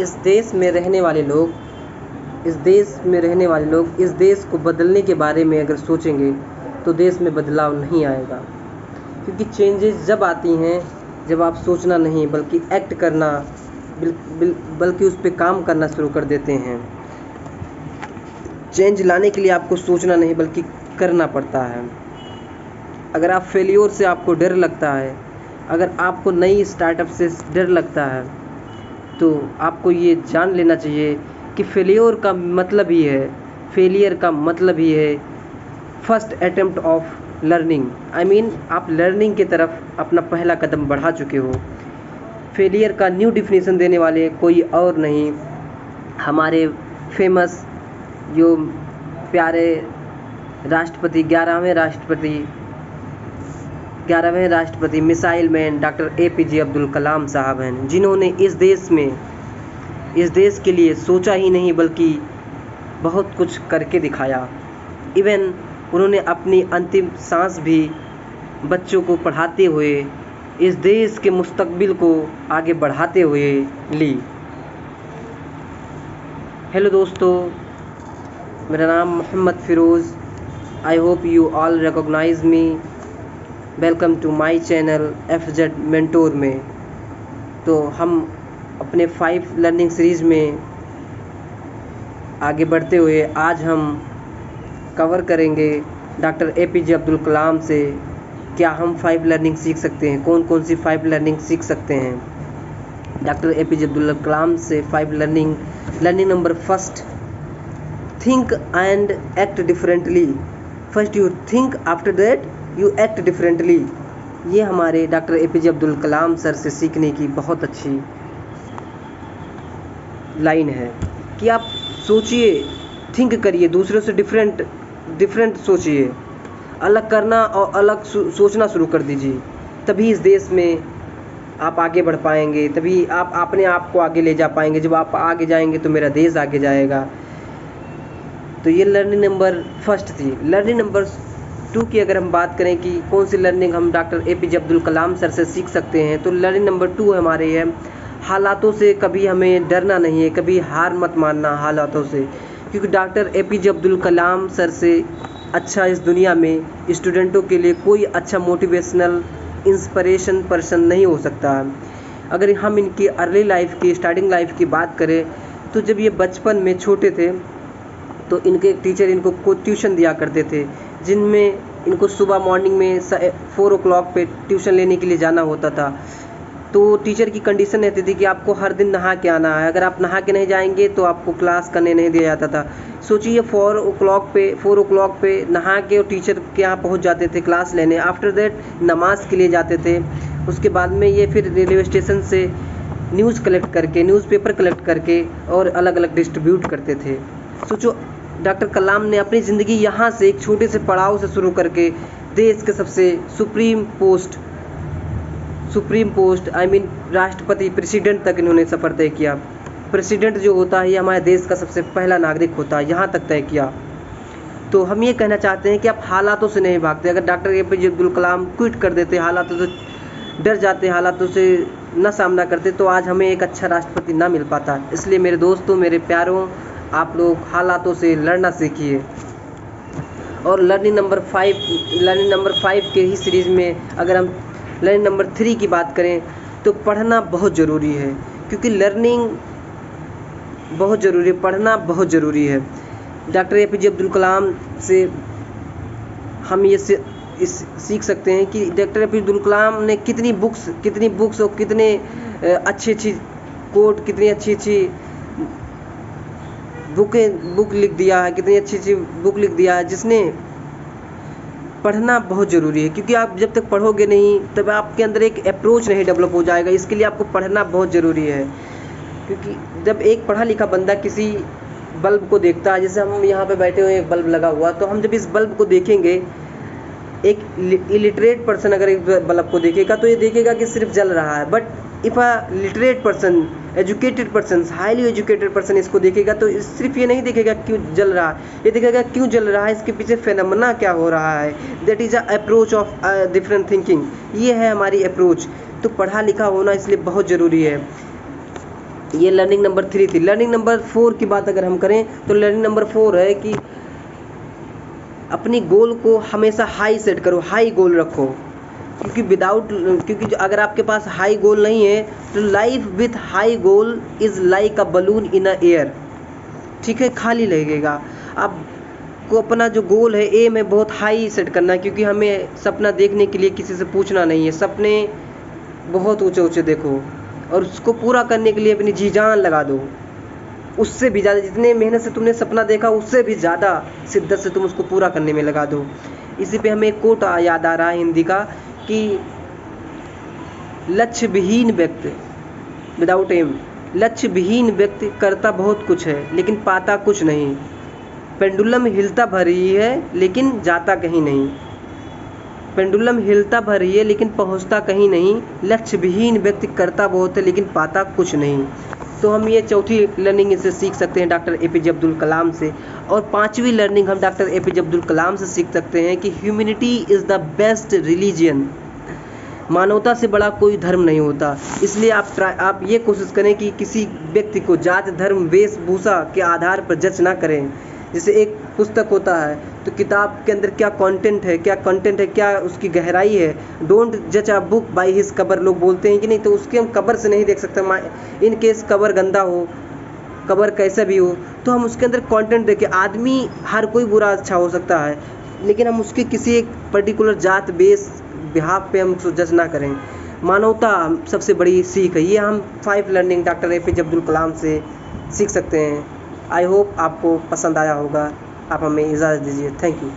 इस देश में रहने वाले लोग इस देश को बदलने के बारे में अगर सोचेंगे तो देश में बदलाव नहीं आएगा, क्योंकि चेंजेस जब आती हैं जब आप सोचना नहीं बल्कि एक्ट करना बल्कि उस पर काम करना शुरू कर देते हैं। चेंज लाने के लिए आपको सोचना नहीं बल्कि करना पड़ता है। अगर आप फेलियर से आपको डर लगता है, अगर आपको नई स्टार्टअप से डर लगता है, तो आपको ये जान लेना चाहिए कि फेलियर का मतलब ही है फर्स्ट अटेम्प्ट ऑफ लर्निंग। आप लर्निंग की तरफ अपना पहला कदम बढ़ा चुके हो। फेलियर का न्यू डिफिनेशन देने वाले कोई और नहीं, हमारे फेमस जो प्यारे राष्ट्रपति 11वें राष्ट्रपति missile man doctor APJ Abdul Kalam sahab हैं, जिन्होंने इस देश के लिए सोचा ही नहीं बल्कि बहुत कुछ करके दिखाया। इवन उन्होंने अपनी अंतिम सांस भी बच्चों को पढ़ाते हुए इस देश के मुस्तकबिल को आगे बढ़ाते हुए ली। हेलो दोस्तों, मेरा नाम Mohammad Firoz. I hope you all recognize me. Welcome to my channel FZ mentor में। तो हम अपने 5 लर्निंग सीरीज़ में आगे बढ़ते हुए आज हम कवर करेंगे डॉक्टर APJ अब्दुल कलाम से क्या हम 5 लर्निंग सीख सकते हैं, कौन कौन सी 5 लर्निंग सीख सकते हैं डॉक्टर APJ अब्दुल कलाम से। 5 learning number first, think and act differently. First you think, after that you act differently. ये हमारे डॉक्टर APJ अब्दुल कलाम सर से सीखने की बहुत अच्छी लाइन है कि आप सोचिए, थिंक करिए, दूसरों से डिफरेंट सोचिए, अलग करना और अलग सोचना शुरू कर दीजिए। तभी इस देश में आप आगे बढ़ पाएंगे, तभी आप अपने आप को आगे ले जा पाएंगे। जब आप आगे जाएंगे तो मेरा देश आगे जाएगा। तो ये लर्निंग नंबर फर्स्ट थी। लर्निंग नंबर 2 की अगर हम बात करें कि कौन सी लर्निंग हम डॉक्टर APJ अब्दुल कलाम सर से सीख सकते हैं, तो लर्निंग नंबर 2 हमारे है हालातों से कभी हमें डरना नहीं है, कभी हार मत मानना हालातों से, क्योंकि डॉक्टर APJ अब्दुल कलाम सर से अच्छा इस दुनिया में स्टूडेंटों के लिए कोई अच्छा मोटिवेशनल इंस्पिरेशन पर्सन नहीं हो सकता। अगर हम इनकी अर्ली लाइफ की स्टार्टिंग लाइफ की बात करें तो जब ये बचपन में छोटे थे तो इनके टीचर इनको ट्यूशन दिया करते थे, जिनमें इनको सुबह मॉर्निंग में 4 o'clock पे ट्यूशन लेने के लिए जाना होता था। तो टीचर की कंडीशन रहती थी कि आपको हर दिन नहा के आना है, अगर आप नहा के नहीं जाएंगे तो आपको क्लास करने नहीं दिया जाता था। सोचिए 4 o'clock पे नहा के और टीचर के यहाँ पहुँच जाते थे क्लास लेने। आफ्टर दैट नमाज के लिए जाते थे। उसके बाद में ये फिर रेलवे स्टेशन से न्यूज़पेपर कलेक्ट करके और अलग अलग डिस्ट्रीब्यूट करते थे। सोचो, डॉक्टर कलाम ने अपनी ज़िंदगी यहाँ से एक छोटे से पड़ाव से शुरू करके देश के सबसे सुप्रीम पोस्ट राष्ट्रपति प्रेसिडेंट तक इन्होंने सफ़र तय किया। प्रेसिडेंट जो होता है ये हमारे देश का सबसे पहला नागरिक होता है, यहाँ तक तय किया। तो हम ये कहना चाहते हैं कि आप हालातों से नहीं भागते। अगर डॉक्टर APJ अब्दुल कलाम क्विट कर देते, हालातों से डर जाते, हालातों से न सामना करते, तो आज हमें एक अच्छा राष्ट्रपति ना मिल पाता। इसलिए मेरे दोस्तों, मेरे प्यारों, आप लोग हालातों से लड़ना सीखिए। और लर्निंग नंबर 5 के ही सीरीज़ में अगर हम लर्निंग नंबर 3 की बात करें तो पढ़ना बहुत ज़रूरी है, क्योंकि लर्निंग बहुत ज़रूरी है, पढ़ना बहुत ज़रूरी है। डॉक्टर APJ अब्दुल कलाम से हम ये सीख सकते हैं कि डॉक्टर APJ अब्दुल कलाम ने कितनी बुक्स और कितने अच्छी कोट, कितनी अच्छी बुक लिख दिया है, कितनी अच्छी बुक लिख दिया है, जिसने पढ़ना बहुत ज़रूरी है। क्योंकि आप जब तक पढ़ोगे नहीं तब आपके अंदर एक अप्रोच नहीं डेवलप हो जाएगा। इसके लिए आपको पढ़ना बहुत ज़रूरी है, क्योंकि जब एक पढ़ा लिखा बंदा किसी बल्ब को देखता है, जैसे हम यहाँ पे बैठे हुए एक बल्ब लगा हुआ, तो हम जब इस बल्ब को देखेंगे, एक इलिटरेट पर्सन अगर एक बल्ब को देखेगा तो ये देखेगा कि सिर्फ जल रहा है। But if a literate person, educated person, highly educated person इसको देखेगा तो सिर्फ ये नहीं देखेगा क्यों जल रहा है, ये देखेगा क्यों जल रहा है, इसके पीछे फेनोमेना क्या हो रहा है। That is a approach of different thinking. ये है हमारी अप्रोच। तो पढ़ा लिखा होना इसलिए बहुत ज़रूरी है। ये लर्निंग नंबर 3 थी। लर्निंग नंबर 4 की बात अगर हम करें तो लर्निंग नंबर 4 है कि अपनी गोल को हमेशा हाई सेट करो, हाई गोल रखो, क्योंकि अगर आपके पास हाई गोल नहीं है तो life with high goal is like a balloon in a air, ठीक है, खाली लगेगा। आपको अपना जो गोल है, एम है, बहुत हाई सेट करना है, क्योंकि हमें सपना देखने के लिए किसी से पूछना नहीं है। सपने बहुत ऊंचे ऊंचे देखो और उसको पूरा करने के लिए अपनी जी जान लगा दो, उससे भी ज़्यादा, जितने मेहनत से तुमने सपना देखा उससे भी ज़्यादा शिद्दत से तुम उसको पूरा करने में लगा दो। इसी पे हमें एक कोट याद आ रहा है हिंदी का कि लक्ष्य विहीन व्यक्ति, विदाउट एम, लक्ष्य विहीन व्यक्ति करता बहुत कुछ है लेकिन पाता कुछ नहीं। पेंडुलम हिलता भर रही है लेकिन जाता कहीं नहीं। पेंडुलम हिलता भर रही है लेकिन पहुंचता कहीं नहीं। लक्ष्य विहीन व्यक्ति करता बहुत है लेकिन पाता कुछ नहीं। तो हम ये चौथी लर्निंग इसे सीख सकते हैं डॉक्टर एपीजे अब्दुल कलाम से। और पांचवी लर्निंग हम डॉक्टर एपीजे अब्दुल कलाम से सीख सकते हैं कि humanity is the best religion. मानवता से बड़ा कोई धर्म नहीं होता। इसलिए आप ये कोशिश करें कि किसी व्यक्ति को जाति, धर्म, वेशभूषा के आधार पर जज ना करें। जैसे एक पुस्तक होता है तो किताब के अंदर क्या कंटेंट है, क्या उसकी गहराई है। डोंट जज a book by his cover, लोग बोलते हैं कि नहीं, तो उसके हम कवर से नहीं देख सकते। इन केस कवर गंदा हो, कवर कैसा भी हो, तो हम उसके अंदर कंटेंट देखें। आदमी हर कोई बुरा अच्छा हो सकता है, लेकिन हम उसके किसी एक पर्टिकुलर जात, बेस, बिहाफ पे हम उसको जज ना करें। मानवता सबसे बड़ी सीख है। ये हम 5 learning doctor APJ Abdul Kalam से सीख सकते हैं। आई होप आपको पसंद आया होगा। आप हमें इजाज़त दीजिए। Thank you.